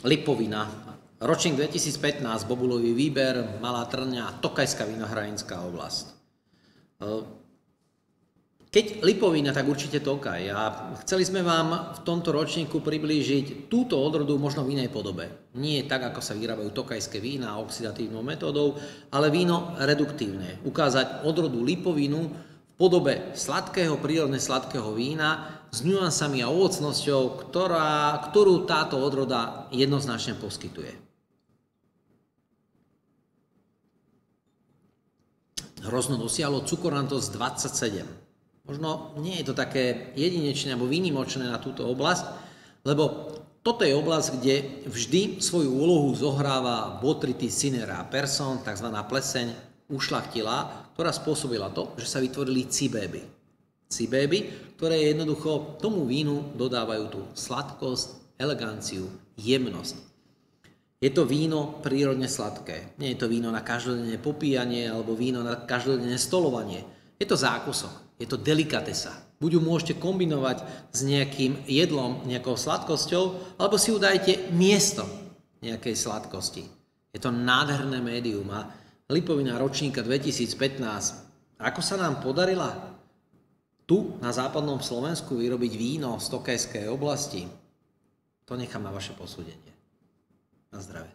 Lipovina, ročník 2015, bobulový výber, Malá Trňa, Tokajská vinohradinská oblasť. Keď Lipovina, tak určite Tokaj. A chceli sme vám v tomto ročníku priblížiť túto odrodu možno v inej podobe. Nie tak, ako sa vyrábajú tokajské vína oxidatívnou metódou, ale víno reduktívne. Ukázať odrodu Lipovinu v podobe sladkého, prírodne sladkého vína s nuansami a ovocnosťou, ktorú táto odroda jednoznačne poskytuje. Hrozno dosiahlo cukornatosť 27. Možno nie je to také jedinečné alebo výnimočné na túto oblasť, lebo toto je oblasť, kde vždy svoju úlohu zohráva Botrytis cinera person, tzv. Pleseň ušľachtilá, ktorá spôsobila to, že sa vytvorili cibéby. Cibéby, ktoré jednoducho tomu vínu dodávajú tú sladkosť, eleganciu, jemnosť. Je to víno prírodne sladké. Nie je to víno na každodenné popíjanie alebo víno na každodenné stolovanie. Je to zákusok, je to delikatesa. Buď ju môžete kombinovať s nejakým jedlom, nejakou sladkosťou, alebo si udajte miesto nejakej sladkosti. Je to nádherné médium a Lipovina ročníka 2015. Ako sa nám podarila tu na západnom Slovensku vyrobiť víno z Tokajskej oblasti, to nechám na vaše posúdenie. Na zdravie.